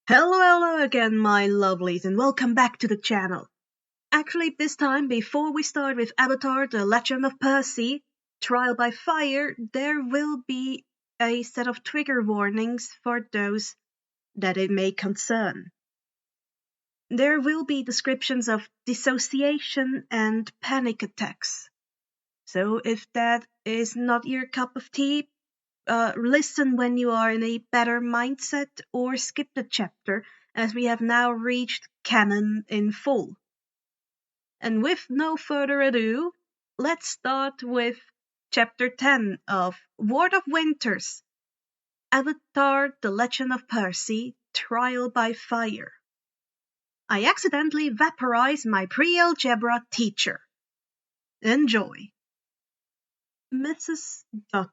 Hello again, my lovelies, and welcome back to the channel. Actually, this time, before we start with Avatar, The Legend of Percy, Trial by Fire, there will be a set of trigger warnings for those that it may concern. There will be descriptions of dissociation and panic attacks. So if that is not your cup of tea, listen when you are in a better mindset or skip the chapter, as we have now reached canon in full. And with no further ado, let's start with chapter 10 of WardofWinters, Avatar, The Legend of Percy, Trial by Fire. I accidentally vaporized my pre-algebra teacher. Enjoy. Mrs. Dutz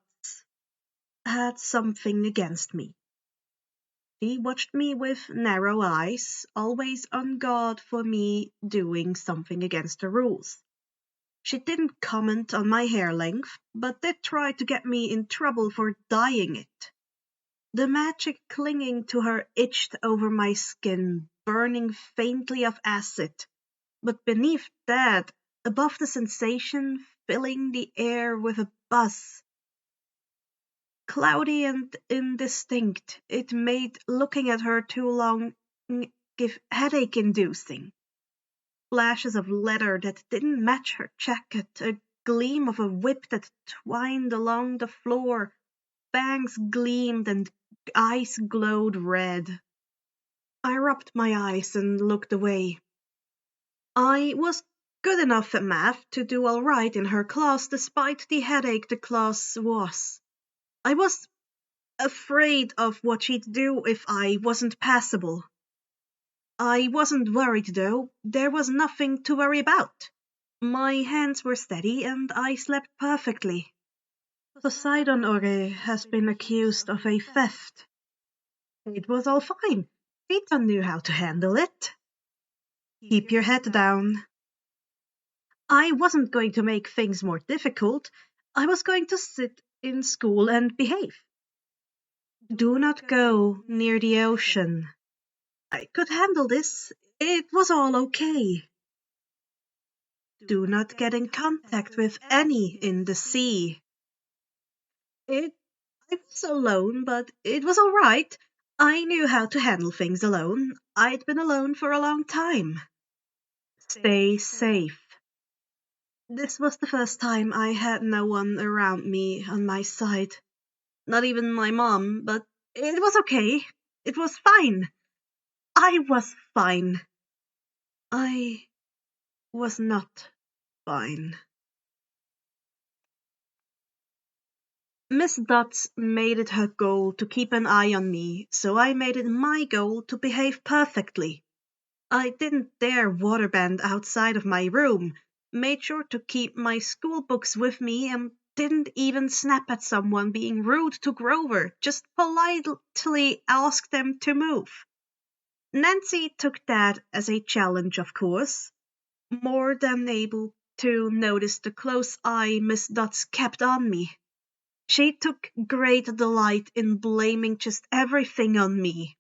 had something against me. She watched me with narrow eyes, always on guard for me doing something against the rules. She didn't comment on my hair length, but did try to get me in trouble for dyeing it. The magic clinging to her itched over my skin, burning faintly of acid, but beneath that, above the sensation, filling the air with a buzz. Cloudy and indistinct, it made looking at her too long give headache-inducing. Flashes of leather that didn't match her jacket, a gleam of a whip that twined along the floor, bangs gleamed and eyes glowed red. I rubbed my eyes and looked away. I was good enough at math to do all right in her class despite the headache the class was. I was afraid of what she'd do if I wasn't passable. I wasn't worried though, there was nothing to worry about. My hands were steady and I slept perfectly. Poseidon Ore has been accused of a theft. It was all fine. Chiron knew how to handle it. Keep your head down. I wasn't going to make things more difficult. I was going to sit in school and behave. Do not go near the ocean. I could handle this. It was all okay. Do not get in contact with any in the sea. I was alone, but it was all right. I knew how to handle things alone. I'd been alone for a long time. Stay safe. This was the first time I had no one around me on my side. Not even my mom, but it was okay. It was fine. I was fine. I was not fine. Miss Dutz made it her goal to keep an eye on me, so I made it my goal to behave perfectly. I didn't dare waterbend outside of my room, made sure to keep my school books with me, and didn't even snap at someone being rude to Grover, just politely asked them to move. Nancy took that as a challenge, of course, more than able to notice the close eye Miss Dutz kept on me. She took great delight in blaming just everything on me.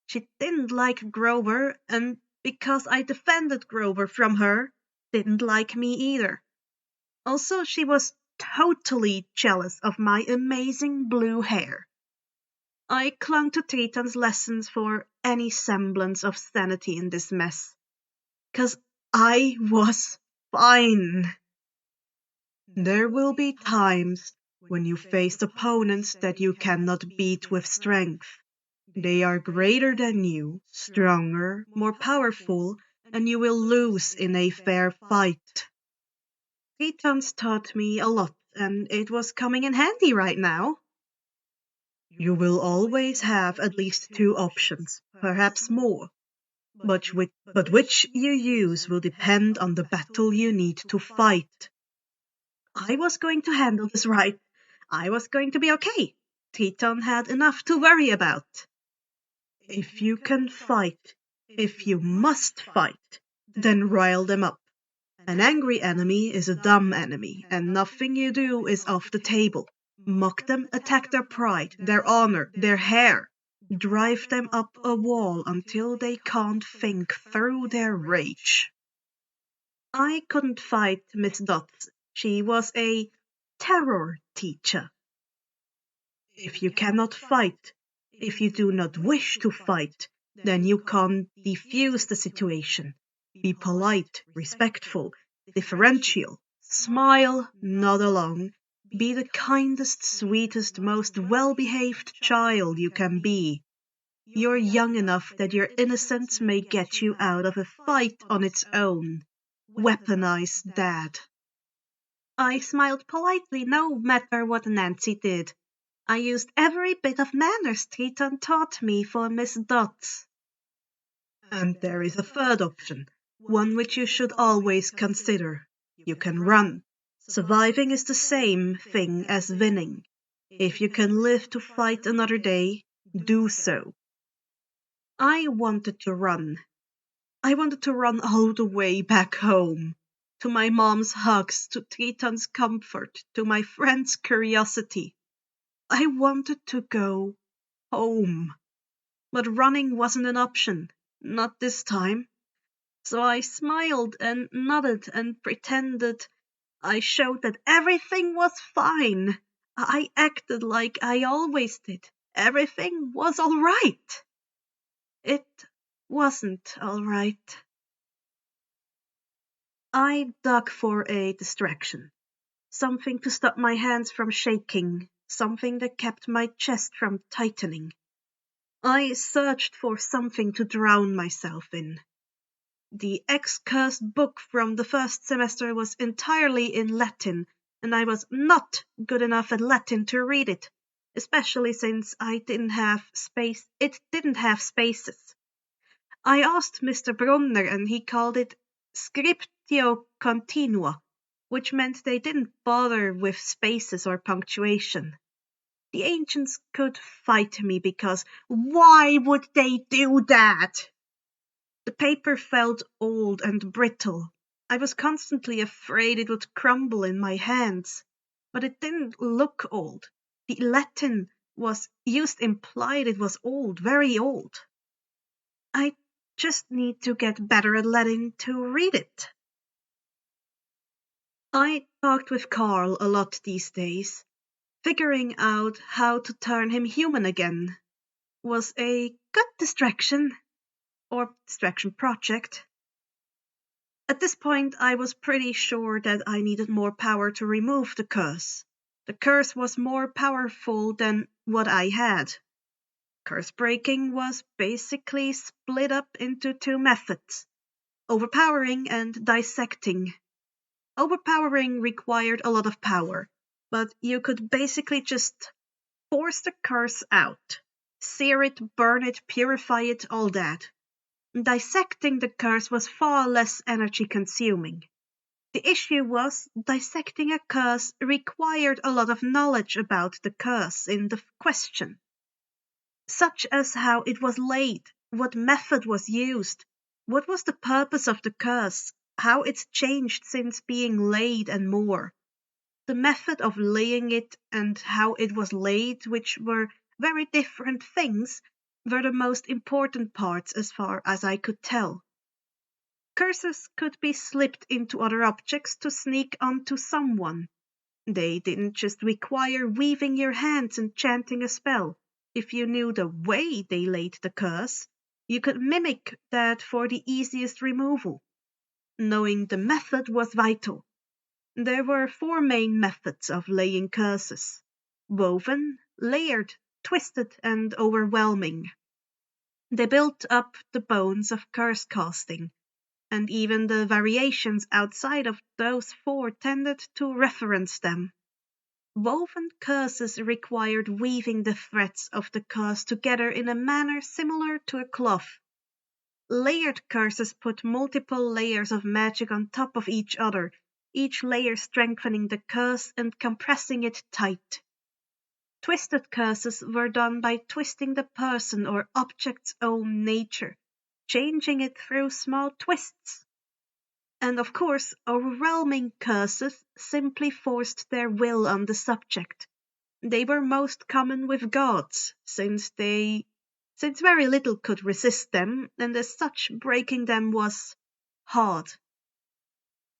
She didn't like Grover, and because I defended Grover from her, didn't like me either. Also, she was totally jealous of my amazing blue hair. I clung to Triton's lessons for any semblance of sanity in this mess. 'Cause I was fine. There will be times when you face opponents that you cannot beat with strength. They are greater than you, stronger, more powerful, and you will lose in a fair fight. Triton's taught me a lot, and it was coming in handy right now. You will always have at least two options, perhaps more. But which you use will depend on the battle you need to fight. I was going to handle this right. I was going to be okay. Triton had enough to worry about. If you can fight, if you must fight, then rile them up. An angry enemy is a dumb enemy, and nothing you do is off the table. Mock them, attack their pride, their honor, their hair. drive them up a wall until they can't think through their rage. I couldn't fight Miss Dots. She was a terror teacher. If you cannot fight, if you do not wish to fight, then you can't defuse the situation. Be polite, respectful, differential, smile, nod along, be the kindest, sweetest, most well-behaved child you can be. You're young enough that your innocence may get you out of a fight on its own. Weaponize Dad. I smiled politely no matter what Nancy did. I used every bit of manners Triton taught me for Miss Dots. And there is a third option, one which you should always consider. You can run. Surviving is the same thing as winning. If you can live to fight another day, do so. I wanted to run. I wanted to run all the way back home. To my mom's hugs, to Triton's comfort, to my friend's curiosity. I wanted to go home. But running wasn't an option, not this time. So I smiled and nodded and pretended. I showed that everything was fine. I acted like I always did. Everything was all right. It wasn't all right. I dug for a distraction. Something to stop my hands from shaking. Something that kept my chest from tightening. I searched for something to drown myself in. The ex-cursed book from the first semester was entirely in Latin, and I was not good enough at Latin to read it, especially since it didn't have spaces. I asked Mr. Brunner, and he called it scriptio continua, which meant they didn't bother with spaces or punctuation. The ancients could fight me because why would they do that? The paper felt old and brittle. I was constantly afraid it would crumble in my hands. But it didn't look old. The Latin was used implied it was old, very old. I just need to get better at Latin to read it. I talked with Carl a lot these days. Figuring out how to turn him human again was a good distraction, or distraction project. At this point, I was pretty sure that I needed more power to remove the curse. The curse was more powerful than what I had. Curse breaking was basically split up into two methods: overpowering and dissecting. Overpowering required a lot of power, but you could basically just force the curse out. Sear it, burn it, purify it, all that. Dissecting the curse was far less energy consuming. The issue was dissecting a curse required a lot of knowledge about the curse in the question, such as how it was laid, what method was used, what was the purpose of the curse, how it's changed since being laid, and more. The method of laying it and how it was laid, which were very different things, were the most important parts as far as I could tell. Curses could be slipped into other objects to sneak onto someone. They didn't just require weaving your hands and chanting a spell. If you knew the way they laid the curse, you could mimic that for the easiest removal. Knowing the method was vital. There were 4 main methods of laying curses: woven, layered, twisted, and overwhelming. They built up the bones of curse casting, and even the variations outside of those 4 tended to reference them. Woven curses required weaving the threads of the curse together in a manner similar to a cloth. Layered curses put multiple layers of magic on top of each other, each layer strengthening the curse and compressing it tight. Twisted curses were done by twisting the person or object's own nature, changing it through small twists. And of course, overwhelming curses simply forced their will on the subject. They were most common with gods, since they since very little could resist them, and as such breaking them was hard.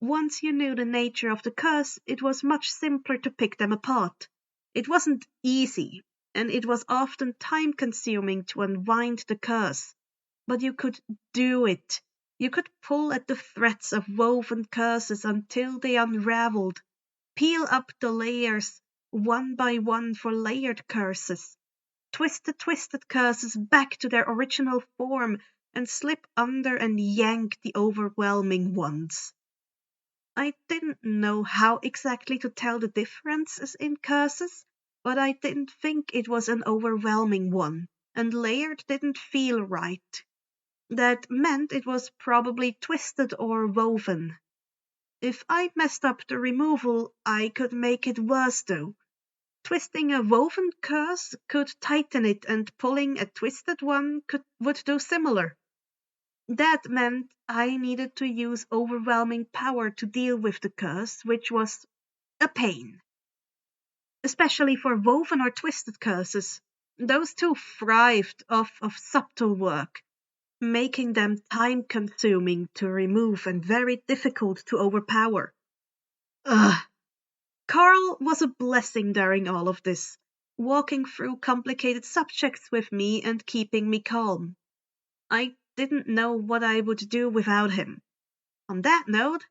Once you knew the nature of the curse, it was much simpler to pick them apart. It wasn't easy, and it was often time-consuming to unwind the curse. But you could do it. You could pull at the threads of woven curses until they unraveled, peel up the layers one by one for layered curses, twist the twisted curses back to their original form, and slip under and yank the overwhelming ones. I didn't know how exactly to tell the differences in curses, but I didn't think it was an overwhelming one, and layered didn't feel right. That meant it was probably twisted or woven. If I messed up the removal, I could make it worse though. Twisting a woven curse could tighten it, and pulling a twisted one would do similar. That meant I needed to use overwhelming power to deal with the curse, which was a pain. Especially for woven or twisted curses. Those two thrived off of subtle work, making them time-consuming to remove and very difficult to overpower. Ugh. Carl was a blessing during all of this, walking through complicated subjects with me and keeping me calm. I didn't know what I would do without him. On that note,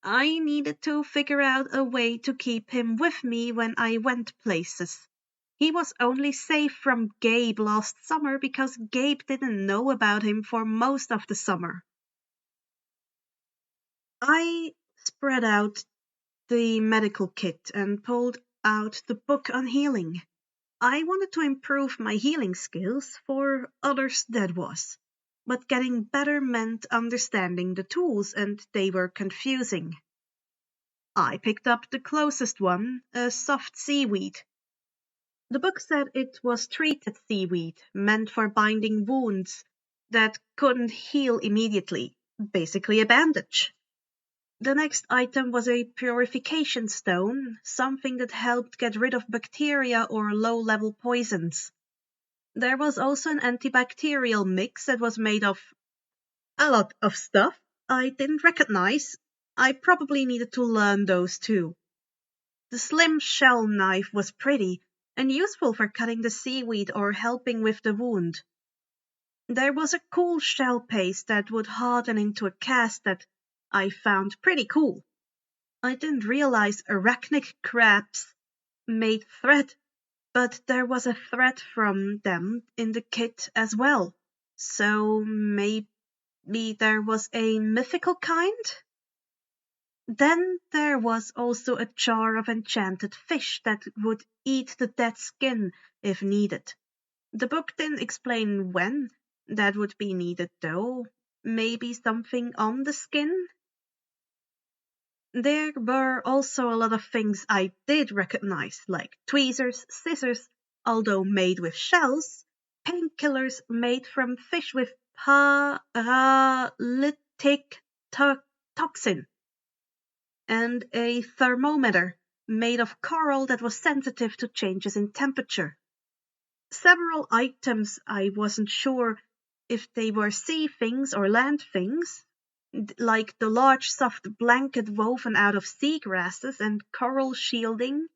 I needed to figure out a way to keep him with me when I went places. He was only safe from Gabe last summer because Gabe didn't know about him for most of the summer. I spread out the medical kit and pulled out the book on healing. I wanted to improve my healing skills, for others that was. But getting better meant understanding the tools, and they were confusing. I picked up the closest one, a soft seaweed. The book said it was treated seaweed, meant for binding wounds that couldn't heal immediately, basically a bandage. The next item was a purification stone, something that helped get rid of bacteria or low-level poisons. There was also an antibacterial mix that was made of a lot of stuff I didn't recognize. I probably needed to learn those too. The slim shell knife was pretty and useful for cutting the seaweed or helping with the wound. There was a cool shell paste that would harden into a cast that I found pretty cool. I didn't realize arachnic crabs made thread, but there was a thread from them in the kit as well. So maybe there was a mythical kind? Then there was also a jar of enchanted fish that would eat the dead skin if needed. The book didn't explain when that would be needed though. Maybe something on the skin? There were also a lot of things I did recognize, like tweezers, scissors, although made with shells, painkillers made from fish with paralytic toxin, and a thermometer made of coral that was sensitive to changes in temperature. Several items I wasn't sure if they were sea things or land things, like the large soft blanket woven out of seagrasses and coral shielding.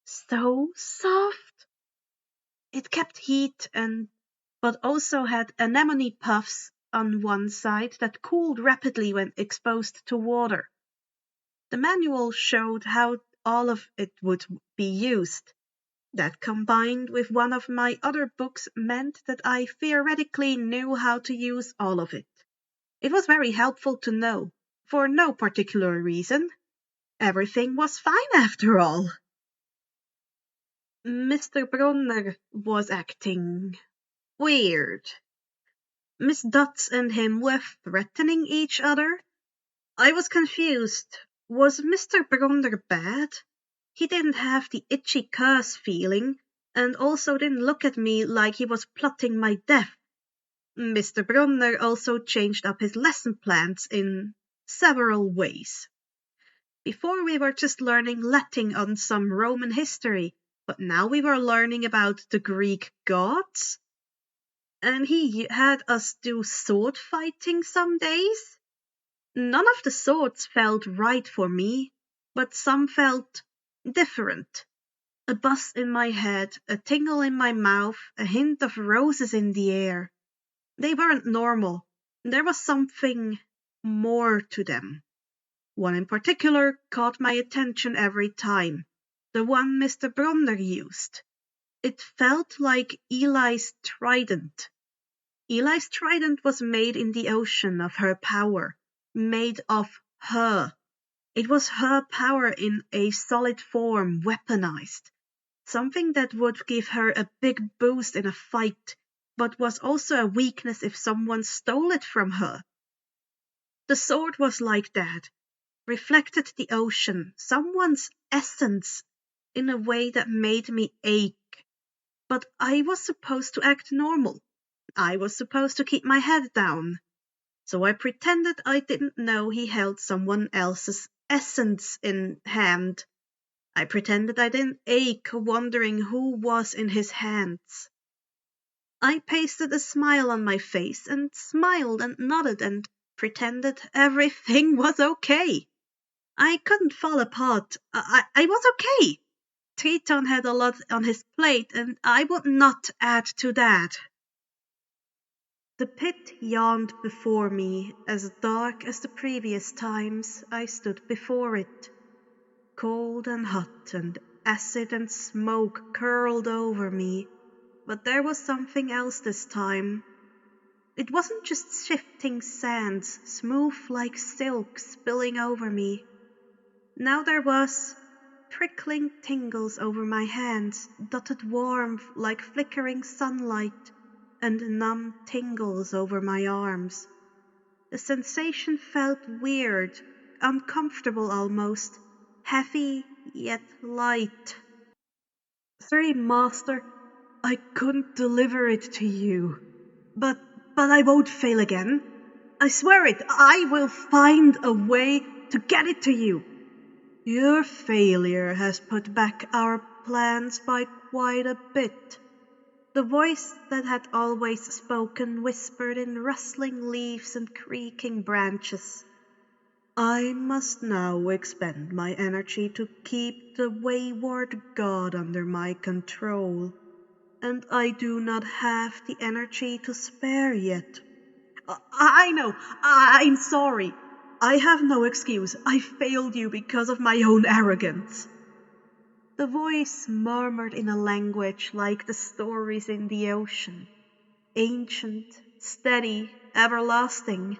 So soft! It kept heat but also had anemone puffs on one side that cooled rapidly when exposed to water. The manual showed how all of it would be used. That combined with one of my other books meant that I theoretically knew how to use all of it. It was very helpful to know, for no particular reason. Everything was fine after all. Mr. Brunner was acting weird. Miss Dutz and him were threatening each other. I was confused. Was Mr. Brunner bad? He didn't have the itchy curse feeling, and also didn't look at me like he was plotting my death. Mr. Brunner also changed up his lesson plans in several ways. Before we were just learning Latin on some Roman history, but now we were learning about the Greek gods. and he had us do sword fighting some days. None of the swords felt right for me, but some felt different. A buzz in my head, a tingle in my mouth, a hint of roses in the air. They weren't normal. There was something more to them. One in particular caught my attention every time. The one Mr. Bronder used. It felt like Eli's trident. Eli's trident was made in the ocean of her power, made of her. It was her power in a solid form, weaponized. Something that would give her a big boost in a fight, but was also a weakness if someone stole it from her. The sword was like that, reflected the ocean, someone's essence, in a way that made me ache. But I was supposed to act normal. I was supposed to keep my head down. So I pretended I didn't know he held someone else's essence in hand. I pretended I didn't ache wondering who was in his hands. I pasted a smile on my face and smiled and nodded and pretended everything was okay. I couldn't fall apart. I was okay. Triton had a lot on his plate and I would not add to that. The pit yawned before me, as dark as the previous times I stood before it. Cold and hot and acid and smoke curled over me, but there was something else this time. It wasn't just shifting sands, smooth like silk, spilling over me. Now there was prickling tingles over my hands, dotted warmth like flickering sunlight, and numb tingles over my arms. The sensation felt weird, uncomfortable almost, heavy yet light. Sorry, Master, I couldn't deliver it to you. But I won't fail again. I swear it, I will find a way to get it to you. Your failure has put back our plans by quite a bit. The voice that had always spoken whispered in rustling leaves and creaking branches. I must now expend my energy to keep the wayward god under my control, and I do not have the energy to spare yet. I know, I'm sorry. I have no excuse. I failed you because of my own arrogance. The voice murmured in a language like the stories in the ocean, ancient, steady, everlasting.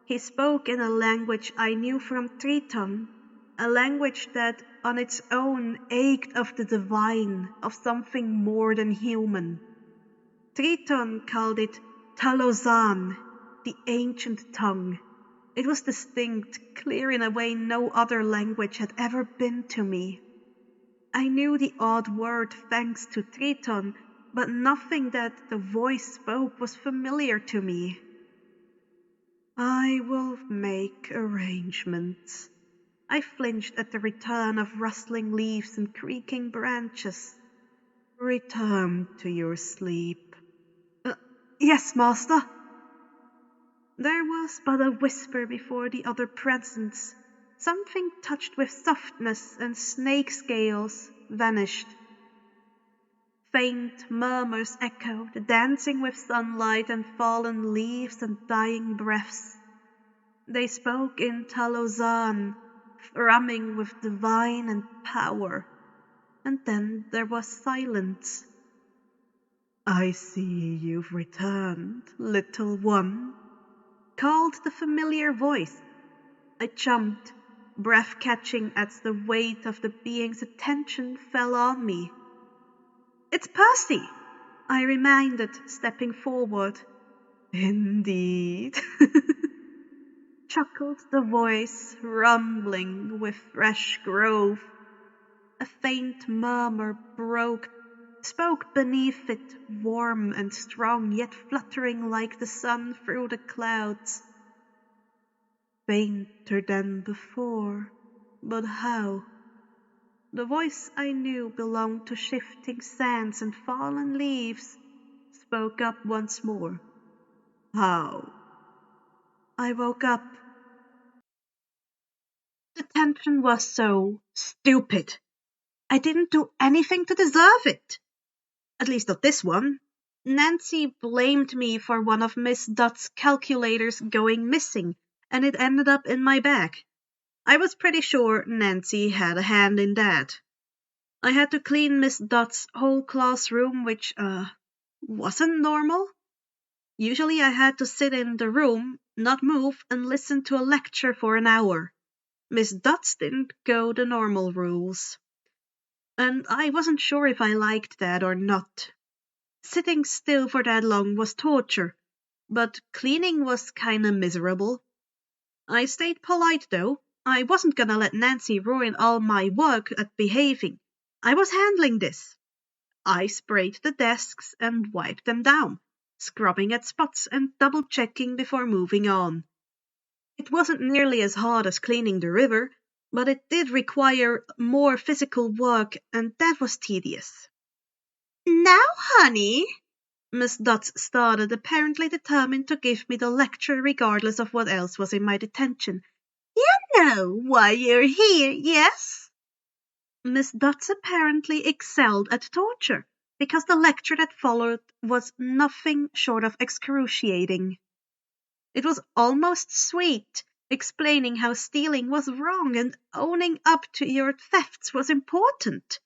He spoke in a language I knew from Triton, a language that on its own ached of the divine, of something more than human. Triton called it Talozan, the ancient tongue. It was distinct, clear in a way no other language had ever been to me. I knew the odd word thanks to Triton, but nothing that the voice spoke was familiar to me. I will make arrangements. I flinched at the return of rustling leaves and creaking branches. Return to your sleep. Yes, master. There was but a whisper before the other presence. Something touched with softness and snake scales vanished. Faint murmurs echoed, dancing with sunlight and fallen leaves and dying breaths. They spoke in Talozan, thrumming with divine and power. And then there was silence. I see you've returned, little one, called the familiar voice. I jumped, breath catching as the weight of the being's attention fell on me. It's Percy, I reminded, stepping forward. Indeed, chuckled the voice, rumbling with fresh growth. A faint murmur spoke beneath it, warm and strong, yet fluttering like the sun through the clouds. Fainter than before, but how? The voice I knew belonged to shifting sands and fallen leaves, spoke up once more. How? I woke up. Detention was so stupid. I didn't do anything to deserve it. At least not this one. Nancy blamed me for one of Miss Dutt's calculators going missing, and it ended up in my bag. I was pretty sure Nancy had a hand in that. I had to clean Miss Dutt's whole classroom, which, wasn't normal. Usually I had to sit in the room, not move, and listen to a lecture for an hour. Miss Dutt's didn't go the normal rules. And I wasn't sure if I liked that or not. Sitting still for that long was torture, but cleaning was kinda miserable. I stayed polite though. I wasn't gonna let Nancy ruin all my work at behaving. I was handling this. I sprayed the desks and wiped them down, scrubbing at spots and double-checking before moving on. It wasn't nearly as hard as cleaning the river, but it did require more physical work, and that was tedious. Now, honey, Miss Dutz started, apparently determined to give me the lecture regardless of what else was in my detention. You know why you're here, yes? Miss Dutz apparently excelled at torture, because the lecture that followed was nothing short of excruciating. It was almost sweet, explaining how stealing was wrong and owning up to your thefts was important.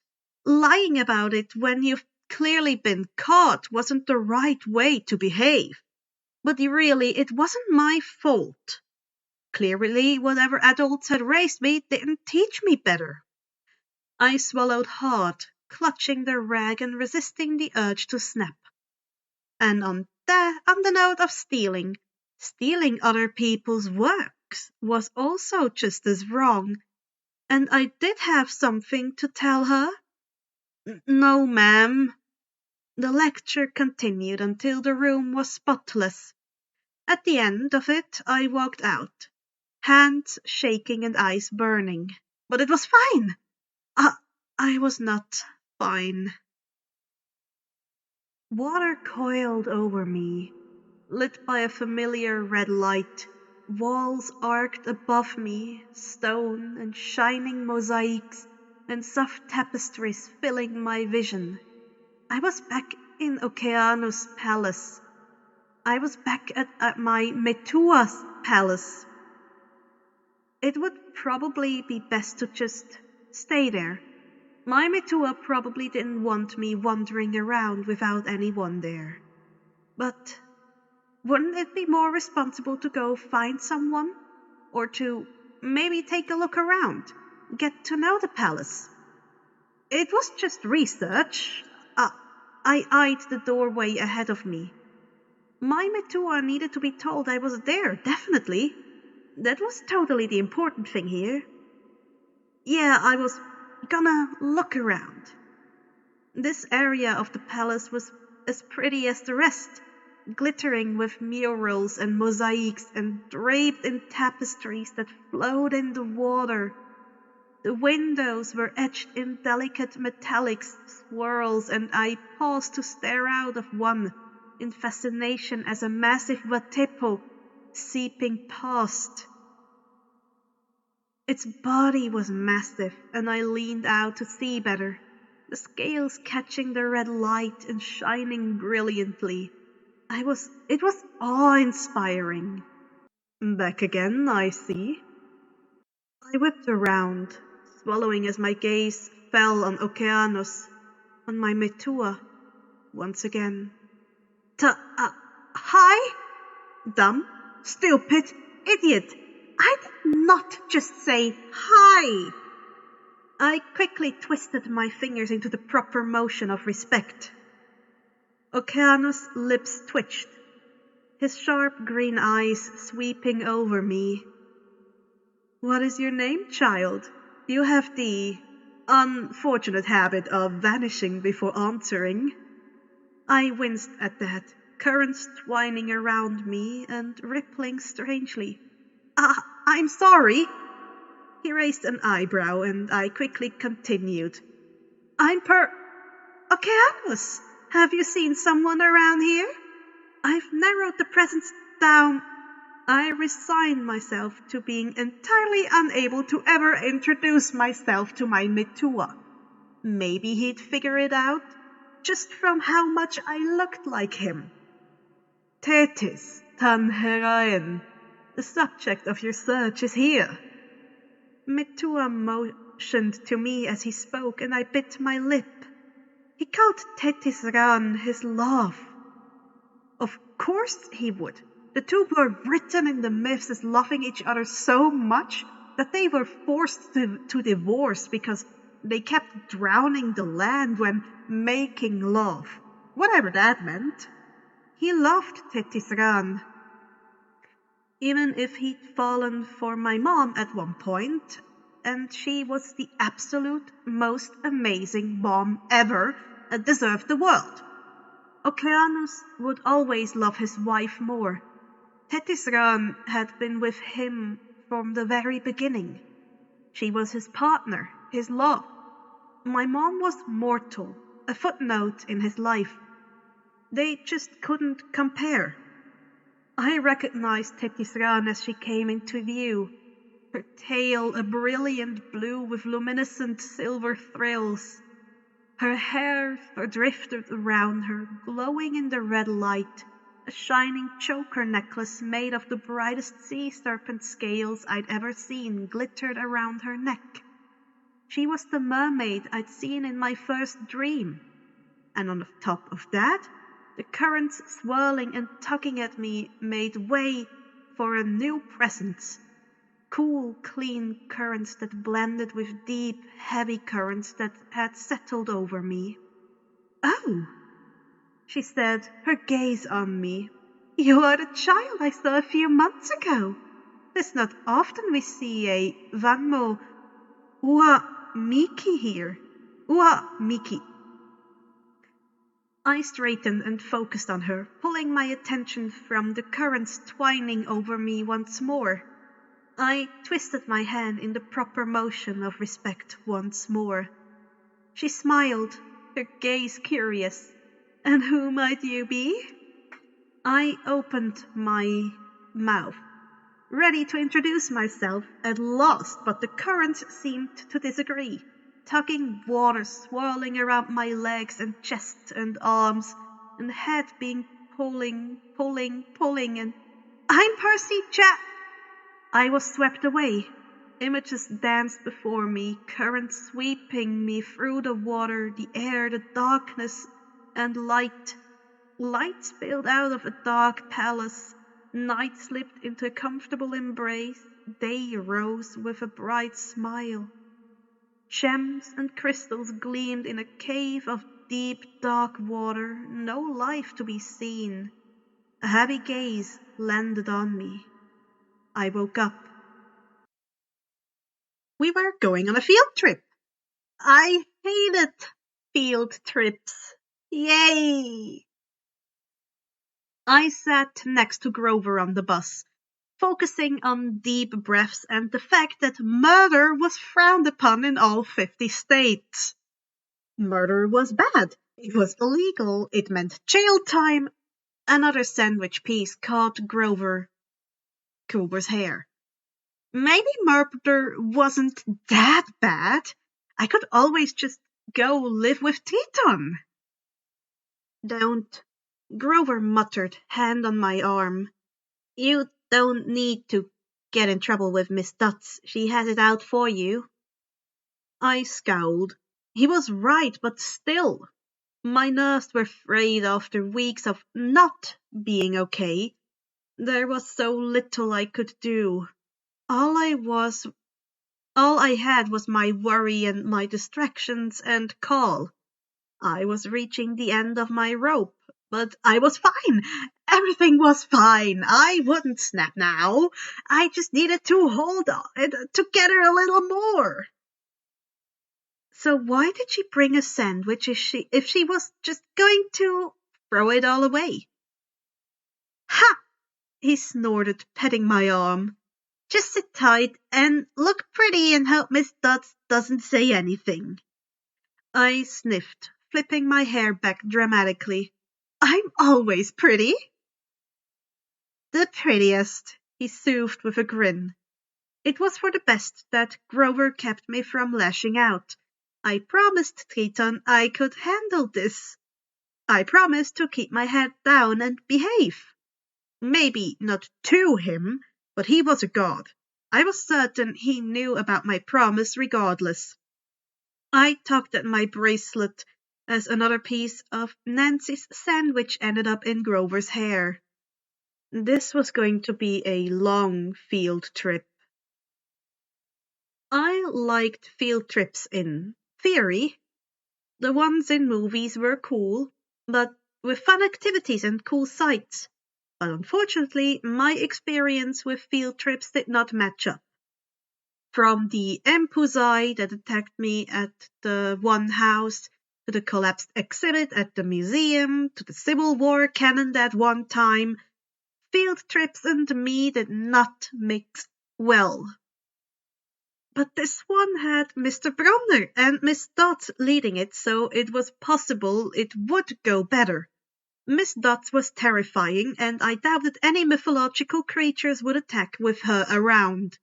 Lying about it when you've clearly been caught wasn't the right way to behave. But really, it wasn't my fault. Clearly, whatever adults had raised me didn't teach me better. I swallowed hard, clutching the rag and resisting the urge to snap. And on the note of stealing other people's works was also just as wrong. And I did have something to tell her. No, ma'am. The lecture continued until the room was spotless. At the end of it, I walked out, hands shaking and eyes burning. But it was fine. I was not fine. Water coiled over me, lit by a familiar red light. Walls arched above me, stone and shining mosaics and soft tapestries filling my vision. I was back in Okeanos' palace. I was back at my Metua's palace. It would probably be best to just stay there. My Metua probably didn't want me wandering around without anyone there. But wouldn't it be more responsible to go find someone? Or to maybe take a look around, get to know the palace? It was just research. I eyed the doorway ahead of me. My Metua needed to be told I was there, definitely. That was totally the important thing here. Yeah, I was gonna look around. This area of the palace was as pretty as the rest, glittering with murals and mosaics and draped in tapestries that flowed in the water. The windows were etched in delicate metallic swirls, and I paused to stare out of one in fascination as a massive watepo seeping past. Its body was massive, and I leaned out to see better, the scales catching the red light and shining brilliantly. It was awe-inspiring. Back again, I see. I whipped around, swallowing as my gaze fell on Okeanos, on my Metua, once again. Hi? Dumb, stupid, idiot. I did not just say hi. I quickly twisted my fingers into the proper motion of respect. Okeanos' lips twitched, his sharp green eyes sweeping over me. What is your name, child? You have the unfortunate habit of vanishing before answering. I winced at that, currents twining around me and rippling strangely. I'm sorry. He raised an eyebrow, and I quickly continued. I'm Okeanos. Have you seen someone around here? I've narrowed the presents down. I resigned myself to being entirely unable to ever introduce myself to my Mitua. Maybe he'd figure it out, just from how much I looked like him. Thetis Tanheraen, the subject of your search is here. Mitua motioned to me as he spoke, and I bit my lip. He called Thetis Ran his love. Of course he would. The two were written in the myths as loving each other so much that they were forced to divorce because they kept drowning the land when making love, whatever that meant. He loved Thetis Ran. Even if he'd fallen for my mom at one point, and she was the absolute most amazing mom ever and deserved the world. Okeanos would always love his wife more. Thetis Ran had been with him from the very beginning. She was his partner, his love. My mom was mortal, a footnote in his life. They just couldn't compare. I recognized Thetis Ran as she came into view, her tail a brilliant blue with luminescent silver thrills. Her hair drifted around her, glowing in the red light. A shining choker necklace made of the brightest sea serpent scales I'd ever seen glittered around her neck. She was the mermaid I'd seen in my first dream. And on the top of that, the currents swirling and tugging at me made way for a new presence. Cool, clean currents that blended with deep, heavy currents that had settled over me. "Oh," she said, her gaze on me. "You are the child I saw a few months ago. It's not often we see a Vanmo Ua Miki here. Ua Miki." I straightened and focused on her, pulling my attention from the currents twining over me once more. I twisted my hand in the proper motion of respect once more. She smiled, her gaze curious. "And who might you be?" I opened my mouth, ready to introduce myself at last, but the currents seemed to disagree. Tugging water swirling around my legs and chest and arms, and head being pulling, and "I'm Percy Jack." I was swept away. Images danced before me, currents sweeping me through the water, the air, the darkness, and light. Light spilled out of a dark palace. Night slipped into a comfortable embrace. Day rose with a bright smile. Gems and crystals gleamed in a cave of deep, dark water, no life to be seen. A heavy gaze landed on me. I woke up. We were going on a field trip. I hated field trips. Yay! I sat next to Grover on the bus, focusing on deep breaths and the fact that murder was frowned upon in all 50 states. Murder was bad. It was illegal. It meant jail time. Another sandwich piece caught Grover's hair. Maybe murder wasn't that bad. I could always just go live with Teton. "Don't," Grover muttered, hand on my arm. "You don't need to get in trouble with Miss Dutz. She has it out for you." I scowled. He was right, but still. My nerves were frayed after weeks of not being okay. There was so little I could do. All I had was my worry and my distractions and call. I was reaching the end of my rope, but I was fine. Everything was fine. I wouldn't snap now. I just needed to hold it together a little more. So why did she bring a sandwich if she was just going to throw it all away? "Ha!" he snorted, petting my arm. "Just sit tight and look pretty and hope Miss Dutz doesn't say anything." I sniffed, flipping my hair back dramatically. I'm always pretty. The prettiest, he soothed with a grin. It was for the best that Grover kept me from lashing out. I promised Triton I could handle this. I promised to keep my head down and behave. Maybe not to him, but he was a god. I was certain he knew about my promise regardless. I tugged at my bracelet as another piece of Nancy's sandwich ended up in Grover's hair. This was going to be a long field trip. I liked field trips in theory. The ones in movies were cool, but with fun activities and cool sights. But unfortunately, my experience with field trips did not match up. From the Empuzai that attacked me at the one house, to the collapsed exhibit at the museum, to the Civil War cannon that one time, field trips and me did not mix well. But this one had Mr. Bromner and Miss Dot leading it, so it was possible it would go better. Miss Dot was terrifying, and I doubted any mythological creatures would attack with her around.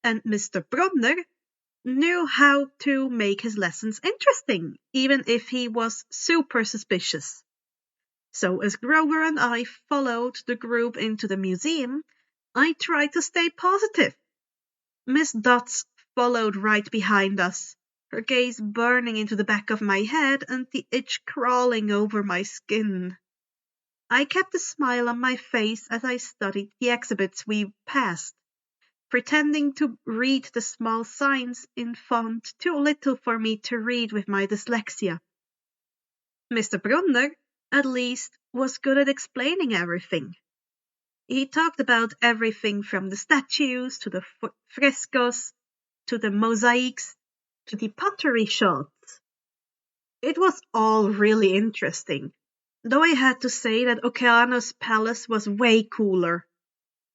And Mr. Bromner knew how to make his lessons interesting, even if he was super suspicious. So as Grover and I followed the group into the museum, I tried to stay positive. Miss Dots followed right behind us, her gaze burning into the back of my head and the itch crawling over my skin. I kept a smile on my face as I studied the exhibits we passed, pretending to read the small signs in font too little for me to read with my dyslexia. Mr. Brunner, at least, was good at explaining everything. He talked about everything from the statues to the frescoes to the mosaics to the pottery shots. It was all really interesting, though I had to say that Okeano's palace was way cooler.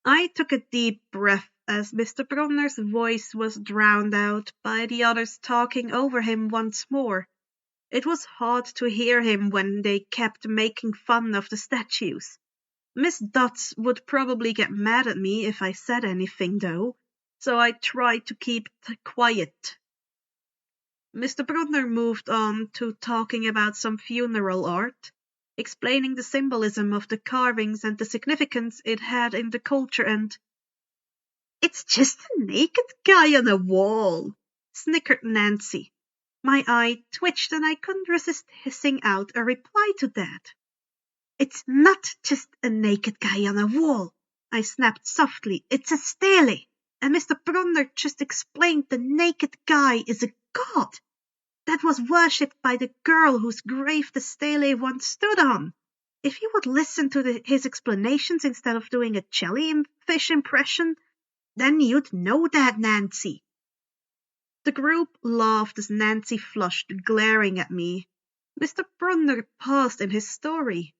I took a deep breath as Mr. Brunner's voice was drowned out by the others talking over him once more. It was hard to hear him when they kept making fun of the statues. Miss Dots would probably get mad at me if I said anything, though, so I tried to keep quiet. Mr. Brunner moved on to talking about some funeral art, explaining the symbolism of the carvings and the significance it had in the culture, and "It's just a naked guy on a wall," snickered Nancy. My eye twitched and I couldn't resist hissing out a reply to that. "It's not just a naked guy on a wall," I snapped softly. "It's a stele. And Mr. Brunner just explained the naked guy is a god that was worshipped by the girl whose grave the stele once stood on. If you would listen to his explanations instead of doing a jellyfish impression, then you'd know that, Nancy." The group laughed as Nancy flushed, glaring at me. Mr. Brunner paused in his story.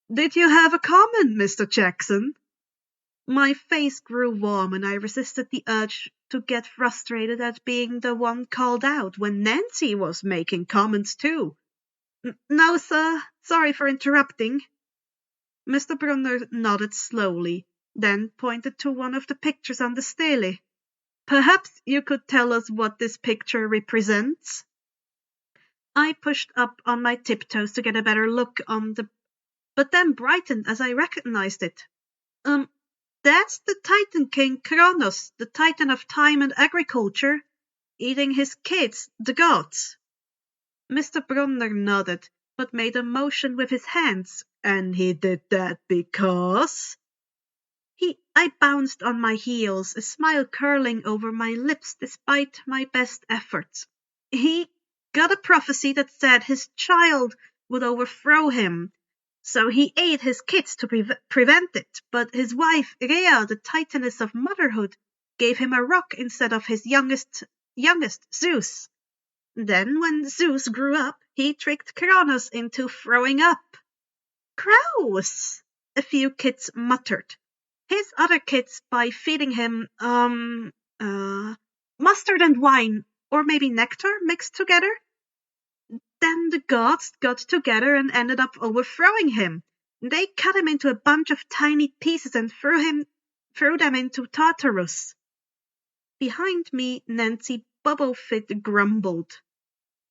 "Did you have a comment, Mr. Jackson?" My face grew warm and I resisted the urge to get frustrated at being the one called out when Nancy was making comments too. "No, sir. Sorry for interrupting." Mr. Brunner nodded slowly, then pointed to one of the pictures on the stele. "Perhaps you could tell us what this picture represents?" I pushed up on my tiptoes to get a better look on but then brightened as I recognized it. That's the Titan King Kronos, the Titan of time and agriculture, eating his kids, the gods." Mr. Brunner nodded, but made a motion with his hands, and he did that because... I bounced on my heels, a smile curling over my lips despite my best efforts. "He got a prophecy that said his child would overthrow him, so he ate his kids to prevent it, but his wife, Rhea, the titaness of motherhood, gave him a rock instead of his youngest, Zeus. Then when Zeus grew up, he tricked Kronos into throwing up." "Gross," a few kids muttered. "His other kids by feeding him, mustard and wine, or maybe nectar mixed together." Then the gods got together and ended up overthrowing him. They cut him into a bunch of tiny pieces and threw them into Tartarus. Behind me, Nancy Bubblefit grumbled.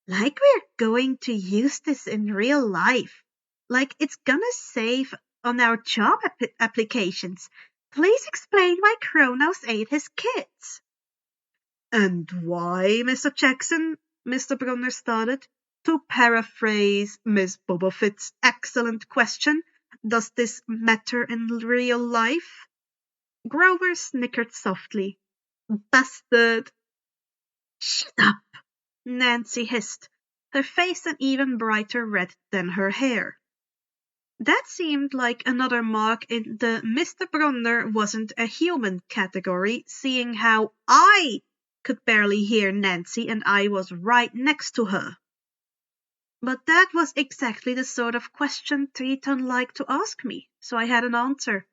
Like we're going to use this in real life. Like it's gonna save on our job applications. Please explain why Kronos ate his kids. And why, Mr. Jackson? Mr. Brunner started. To paraphrase Miss Bubblefit's excellent question, does this matter in real life? Grover snickered softly. Busted. Shut up, Nancy hissed, her face an even brighter red than her hair. That seemed like another mark in the Mr. Brunner wasn't a human category, seeing how I could barely hear Nancy and I was right next to her. But that was exactly the sort of question Triton liked to ask me, so I had an answer.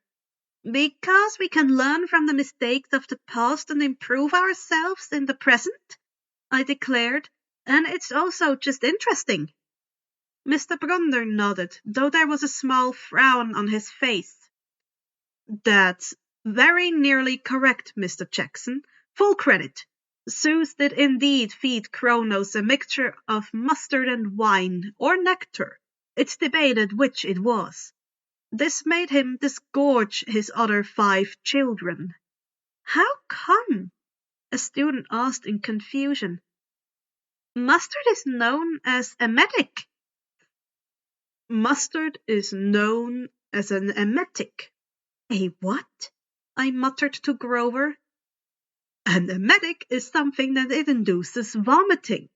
Because we can learn from the mistakes of the past and improve ourselves in the present, I declared, and it's also just interesting. Mr. Brunner nodded, though there was a small frown on his face. That's very nearly correct, Mr. Jackson. Full credit. Zeus did indeed feed Kronos a mixture of mustard and wine, or nectar. It's debated which it was. This made him disgorge his other 5 children. How come? A student asked in confusion. Mustard is known as emetic. Mustard is known as an emetic. A what? I muttered to Grover. An emetic is something that it induces vomiting,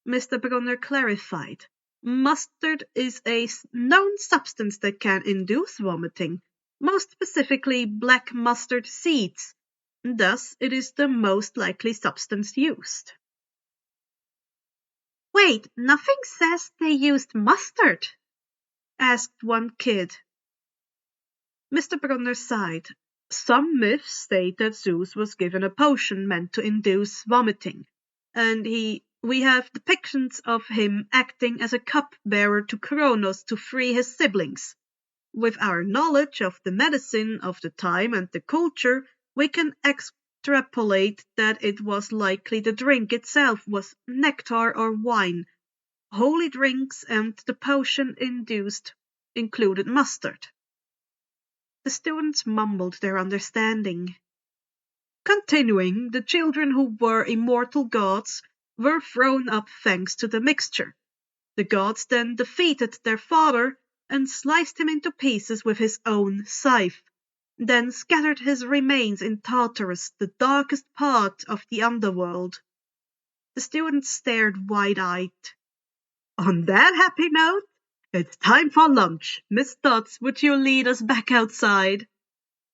Mr. Brunner clarified. Mustard is a known substance that can induce vomiting, most specifically black mustard seeds. Thus, it is the most likely substance used. Wait, nothing says they used mustard, asked one kid. Mr. Brunner sighed. Some myths state that Zeus was given a potion meant to induce vomiting, and we have depictions of him acting as a cupbearer to Kronos to free his siblings. With our knowledge of the medicine of the time and the culture, we can extrapolate that it was likely the drink itself was nectar or wine, holy drinks, and the potion induced included mustard. The students mumbled their understanding. Continuing, the children who were immortal gods were thrown up thanks to the mixture. The gods then defeated their father and sliced him into pieces with his own scythe, then scattered his remains in Tartarus, the darkest part of the underworld. The students stared wide-eyed. On that happy note, it's time for lunch. Miss Dodds, would you lead us back outside?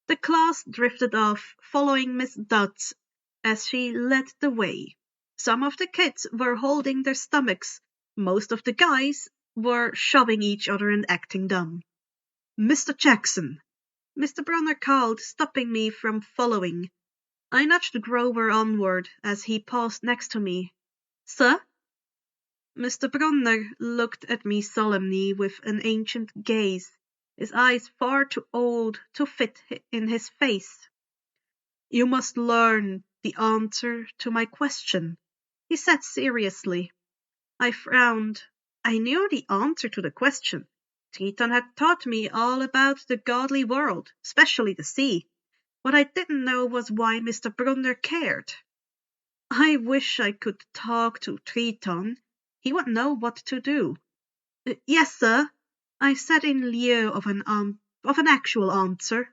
The class drifted off, following Miss Dodds as she led the way. Some of the kids were holding their stomachs. Most of the guys were shoving each other and acting dumb. Mr. Jackson, Mr. Brunner called, stopping me from following. I nudged Grover onward as he paused next to me. Sir? Mr. Brunner looked at me solemnly with an ancient gaze, his eyes far too old to fit in his face. You must learn the answer to my question, he said seriously. I frowned. I knew the answer to the question. Triton had taught me all about the godly world, especially the sea. What I didn't know was why Mr. Brunner cared. I wish I could talk to Triton. He would know what to do. Yes, sir, I said in lieu of an actual answer.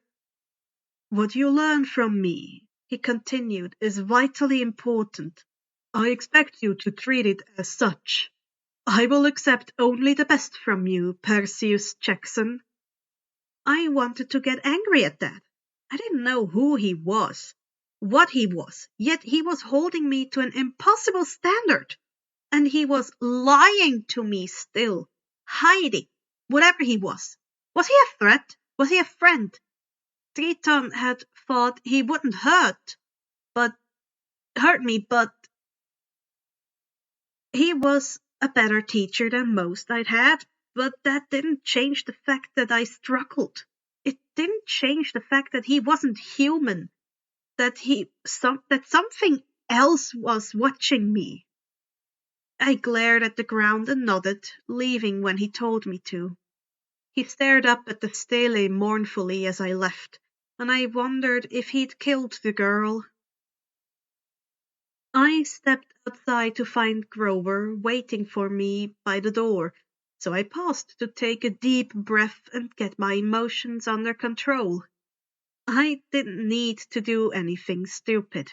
What you learn from me, he continued, is vitally important. I expect you to treat it as such. I will accept only the best from you, Perseus Jackson. I wanted to get angry at that. I didn't know who he was, what he was, yet he was holding me to an impossible standard. And he was lying to me still, hiding, whatever he was. Was he a threat? Was he a friend? Triton had thought he wouldn't hurt me, but he was A better teacher than most I'd had, but that didn't change the fact that I struggled. It didn't change the fact that he wasn't human, that something else was watching me. I glared at the ground and nodded, leaving when he told me to. He stared up at the stele mournfully as I left, and I wondered if he'd killed the girl. I stepped outside to find Grover waiting for me by the door, so I paused to take a deep breath and get my emotions under control. I didn't need to do anything stupid.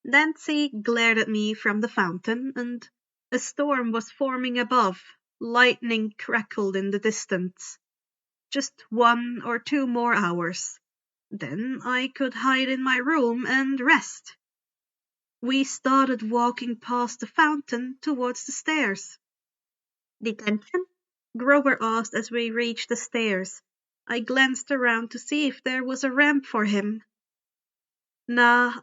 Nancy glared at me from the fountain, and a storm was forming above. Lightning crackled in the distance. Just 1 or 2 more hours. Then I could hide in my room and rest. We started walking past the fountain towards the stairs. Detention? Grover asked as we reached the stairs. I glanced around to see if there was a ramp for him. No.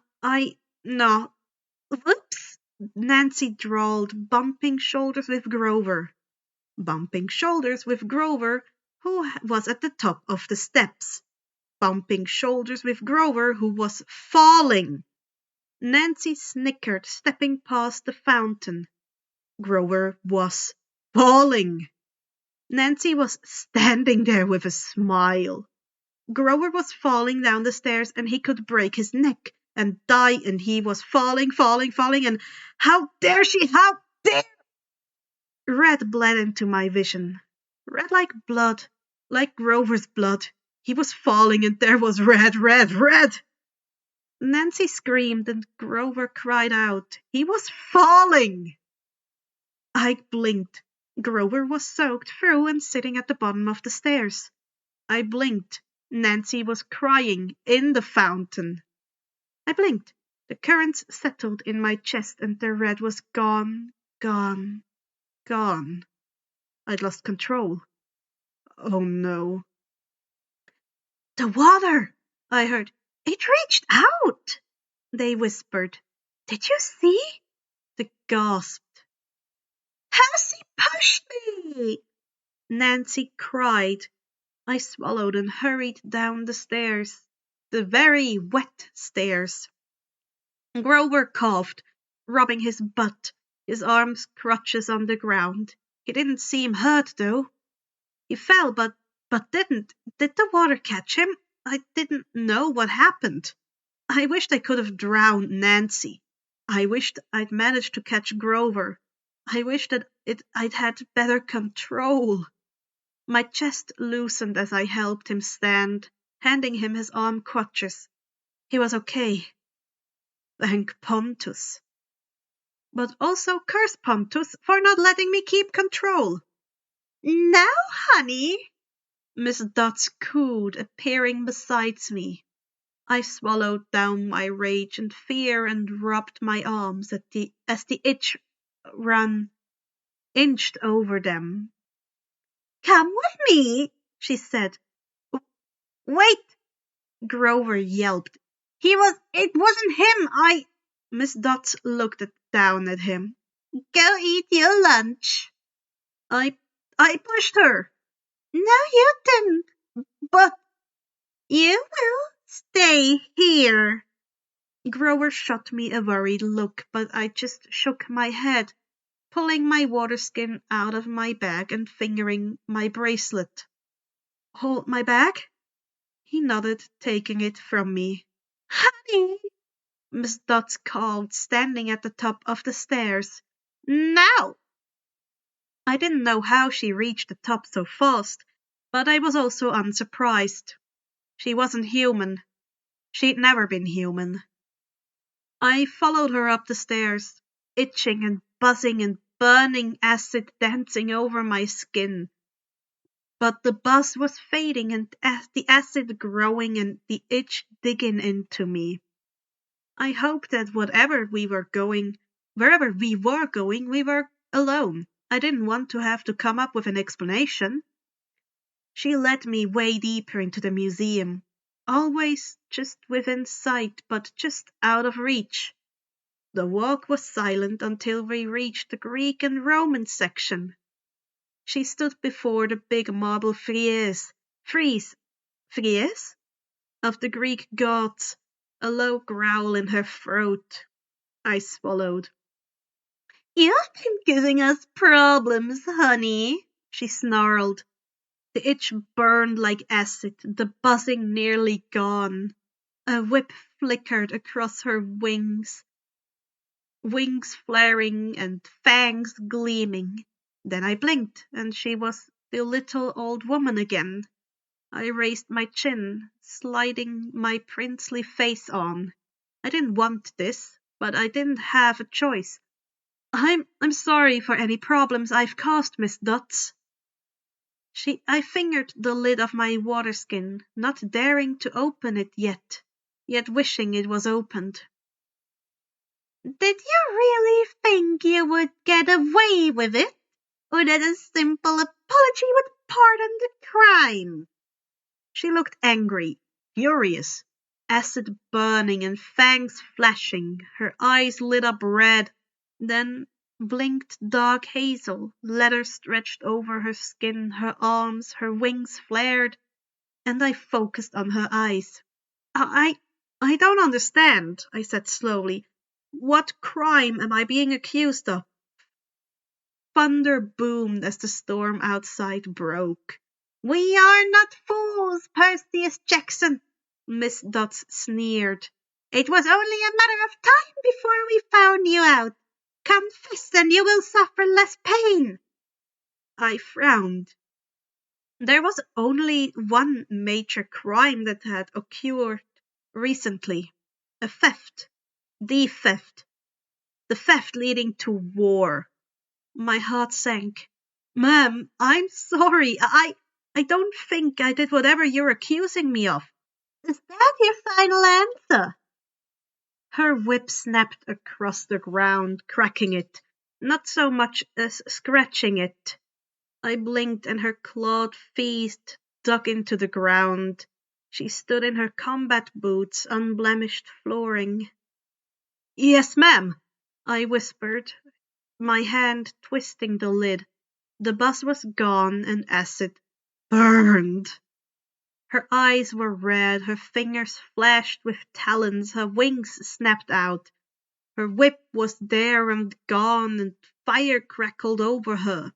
Whoops, Nancy drawled, bumping shoulders with Grover. Bumping shoulders with Grover, who was at the top of the steps. Bumping shoulders with Grover, who was falling. Nancy snickered, stepping past the fountain. Grover was falling. Nancy was standing there with a smile. Grover was falling down the stairs and he could break his neck and die, and he was falling, and how dare she, how dare! Red bled into my vision. Red like blood, like Grover's blood. He was falling and there was red. Nancy screamed and Grover cried out. He was falling! I blinked. Grover was soaked through and sitting at the bottom of the stairs. I blinked. Nancy was crying in the fountain. I blinked. The currents settled in my chest and the red was gone. I'd lost control. Oh no. The water! I heard. It reached out! They whispered. Did you see? They gasped. Has he pushed me? Nancy cried. I swallowed and hurried down the stairs. The very wet stairs. Grover coughed, rubbing his butt, his arms crutches on the ground. He didn't seem hurt, though. He fell, but did the water catch him? I didn't know what happened. I wished I could have drowned Nancy. I wished I'd managed to catch Grover. I wished that I'd had better control. My chest loosened as I helped him stand, handing him his arm crutches. He was okay. Thank Pontus. But also curse Pontus for not letting me keep control. Now, honey, Miss Dutz cooed, appearing beside me. I swallowed down my rage and fear and rubbed my arms as the itch inched over them. Come with me, she said. Wait, Grover yelped. It wasn't him, Miss Dutz looked down at him. Go eat your lunch. I pushed her. No, you didn't. But you will stay here. Grover shot me a worried look, but I just shook my head, pulling my water skin out of my bag and fingering my bracelet. Hold my bag? He nodded, taking it from me. Honey, Miss Dutz called, standing at the top of the stairs. Now! I didn't know how she reached the top so fast, but I was also unsurprised. She wasn't human. She'd never been human. I followed her up the stairs, itching and buzzing and burning acid dancing over my skin. But the buzz was fading and the acid growing and the itch digging into me. I hoped that wherever we were going, we were alone. I didn't want to have to come up with an explanation. She led me way deeper into the museum, always just within sight, but just out of reach. The walk was silent until we reached the Greek and Roman section. She stood before the big marble frieze of the Greek gods, a low growl in her throat. I swallowed. "You've been giving us problems, honey," she snarled. The itch burned like acid, the buzzing nearly gone. A whip flickered across her wings flaring and fangs gleaming. Then I blinked, and she was the little old woman again. I raised my chin, sliding my princely face on. I didn't want this, but I didn't have a choice. I'm sorry for any problems I've caused, Miss Dutz. I fingered the lid of my water skin, not daring to open it yet wishing it was opened. "Did you really think you would get away with it? Or that a simple apology would pardon the crime?" She looked angry, furious, acid burning and fangs flashing. Her eyes lit up red, then blinked dark hazel. Leather stretched over her skin, her arms, her wings flared, and I focused on her eyes. I don't understand," I said slowly. "What crime am I being accused of?" Thunder boomed as the storm outside broke. "We are not fools, Perseus Jackson," Miss Dutz sneered. "It was only a matter of time before we found you out. Confess and you will suffer less pain." I frowned. There was only one major crime that had occurred recently. A theft. The theft. The theft leading to war. My heart sank. "Ma'am, I'm sorry. I don't think I did whatever you're accusing me of." "Is that your final answer?" Her whip snapped across the ground, cracking it, not so much as scratching it. I blinked and her clawed feet dug into the ground. She stood in her combat boots, unblemished flooring. "Yes, ma'am," I whispered, my hand twisting the lid. The buzz was gone and acid burned. Her eyes were red, her fingers flashed with talons, her wings snapped out. Her whip was there and gone, and fire crackled over her.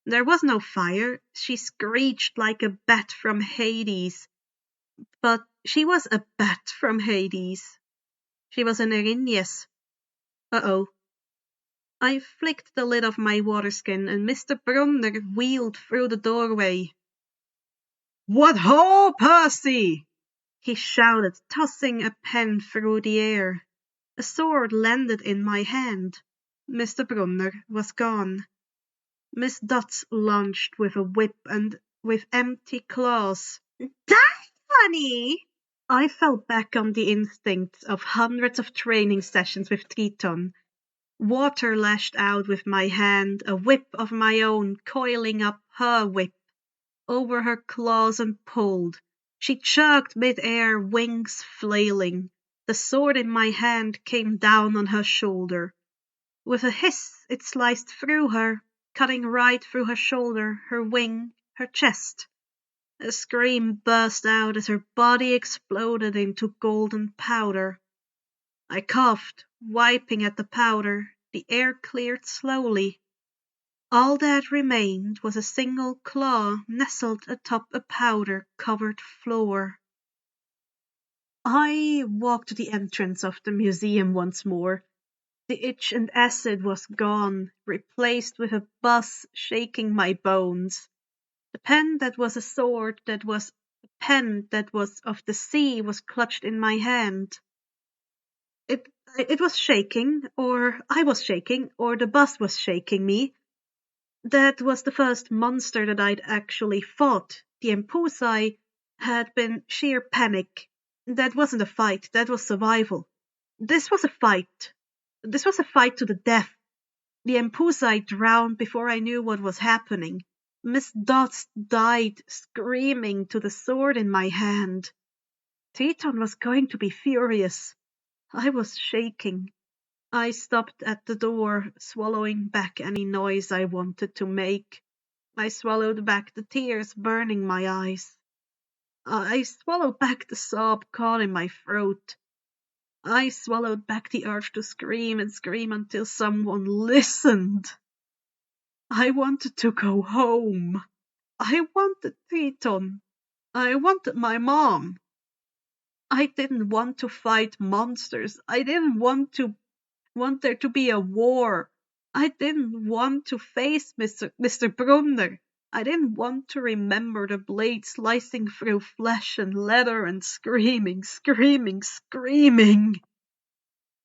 There was no fire. She screeched like a bat from Hades. But she was a bat from Hades. She was an Erinyes. Uh-oh. I flicked the lid of my water skin, and Mr. Brunner wheeled through the doorway. "What ho, Percy!" he shouted, tossing a pen through the air. A sword landed in my hand. Mr. Brunner was gone. Miss Dutz lunged with a whip and with empty claws. "Die, honey!" I fell back on the instincts of hundreds of training sessions with Triton. Water lashed out with my hand, a whip of my own coiling up her whip. Over her claws and pulled. She jerked mid-air, wings flailing. The sword in my hand came down on her shoulder. With a hiss, it sliced through her, cutting right through her shoulder, her wing, her chest. A scream burst out as her body exploded into golden powder. I coughed, wiping at the powder. The air cleared slowly. All that remained was a single claw nestled atop a powder-covered floor. I walked to the entrance of the museum once more. The itch and acid was gone, replaced with a buzz shaking my bones. The pen that was a sword, that was a pen that was of the sea, was clutched in my hand. It was shaking, or I was shaking, or the buzz was shaking me. That was the first monster that I'd actually fought. The Empusai had been sheer panic. That wasn't a fight, that was survival. This was a fight. This was a fight to the death. The Empusai drowned before I knew what was happening. Miss Dutz died screaming to the sword in my hand. Triton was going to be furious. I was shaking. I stopped at the door, swallowing back any noise I wanted to make. I swallowed back the tears burning my eyes. I swallowed back the sob caught in my throat. I swallowed back the urge to scream and scream until someone listened. I wanted to go home. I wanted Triton. I wanted my mom. I didn't want to fight monsters. I didn't want there to be a war. I didn't want to face Mr. Brunner. I didn't want to remember the blade slicing through flesh and leather and screaming, screaming, screaming.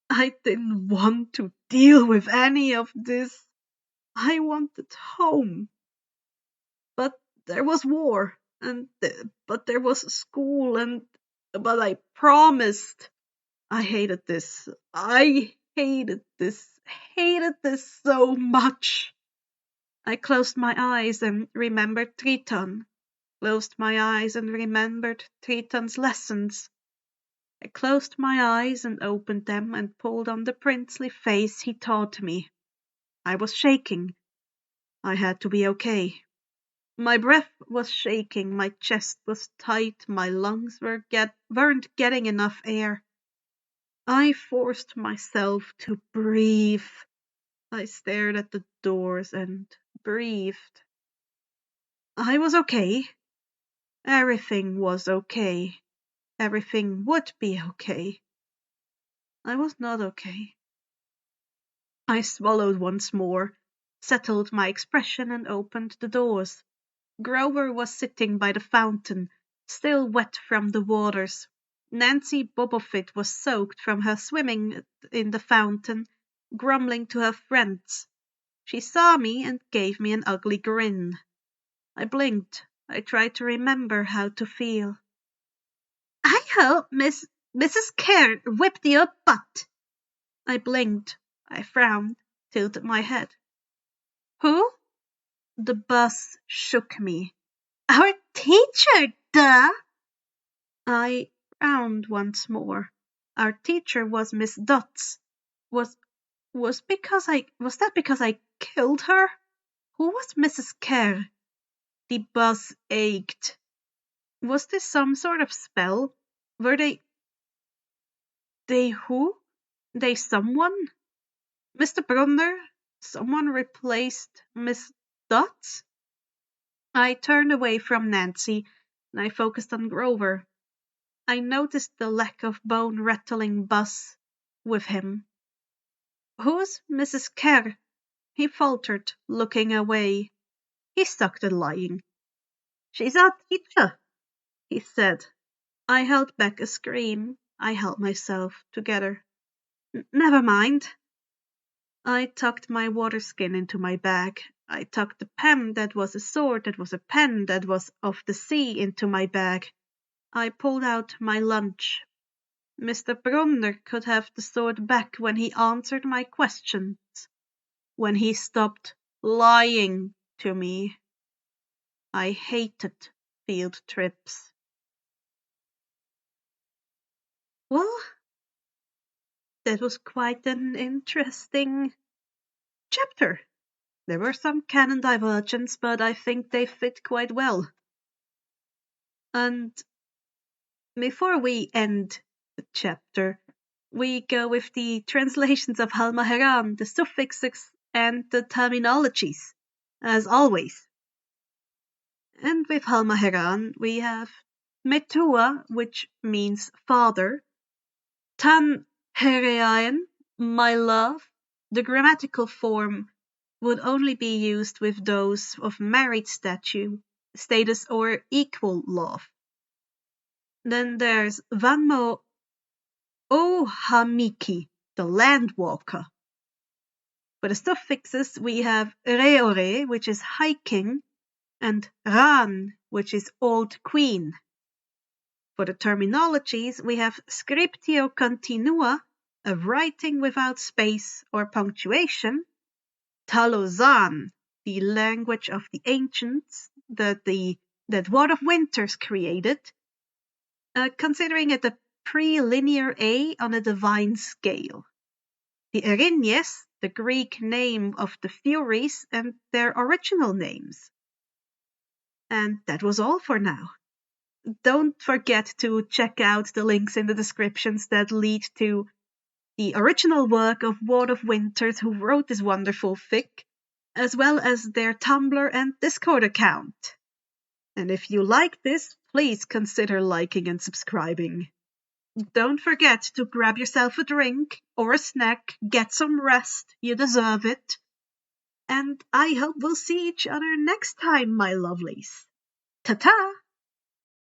I didn't want to deal with any of this. I wanted home. But there was war, but there was school, but I promised. I hated this. I hated this so much. I closed my eyes and remembered Triton. Closed my eyes and remembered Triton's lessons. I closed my eyes and opened them and pulled on the princely face he taught me. I was shaking. I had to be okay. My breath was shaking, my chest was tight, my lungs weren't getting enough air. I forced myself to breathe. I stared at the doors and breathed. I was okay. Everything was okay. Everything would be okay. I was not okay. I swallowed once more, settled my expression and opened the doors. Grover was sitting by the fountain, still wet from the waters. Nancy Bobofit was soaked from her swimming in the fountain, grumbling to her friends. She saw me and gave me an ugly grin. I blinked. I tried to remember how to feel. I hope Mrs. Kerr whipped your butt. I blinked. I frowned, tilted my head. Who? The bus shook me. Our teacher, duh! I frowned once more. Our teacher was Miss Dutz. Was that because I killed her? Who was Mrs. Kerr? The bus ached. Was this some sort of spell? Were they who? They someone? Mr. Brunner? Someone replaced Miss Dutz? I turned away from Nancy and I focused on Grover. I noticed the lack of bone-rattling buzz with him. Who's Mrs. Kerr? He faltered, looking away. He sucked at lying. She's our teacher, he said. I held back a scream. I held myself together. Never mind. I tucked my water skin into my bag. I tucked the pen that was a sword that was a pen that was of the sea into my bag. I pulled out my lunch. Mr. Brunner could have the sword back when he answered my questions, when he stopped lying to me. I hated field trips. Well, that was quite an interesting chapter. There were some canon divergence, but I think they fit quite well. And before we end the chapter, we go with the translations of Halmaheran, the suffixes and the terminologies, as always. And with Halmaheran, we have Metua, which means father, Tan Hereain, my love. The grammatical form would only be used with those of married status or equal love. Then there's Vanmo Ohamiki, the landwalker. For the suffixes, we have Reore, which is hiking, and Ran, which is old queen. For the terminologies, we have Scriptio Continua, a writing without space or punctuation, Talozan, the language of the ancients that WardofWinters created, considering it a pre-linear A on a divine scale. the Erinyes, the Greek name of the Furies, and their original names. And that was all for now. Don't forget to check out the links in the descriptions that lead to the original work of WardofWinters, who wrote this wonderful fic, as well as their Tumblr and Discord account. And if you like this, please consider liking and subscribing. Don't forget to grab yourself a drink or a snack, get some rest, you deserve it. And I hope we'll see each other next time, my lovelies. Ta-ta!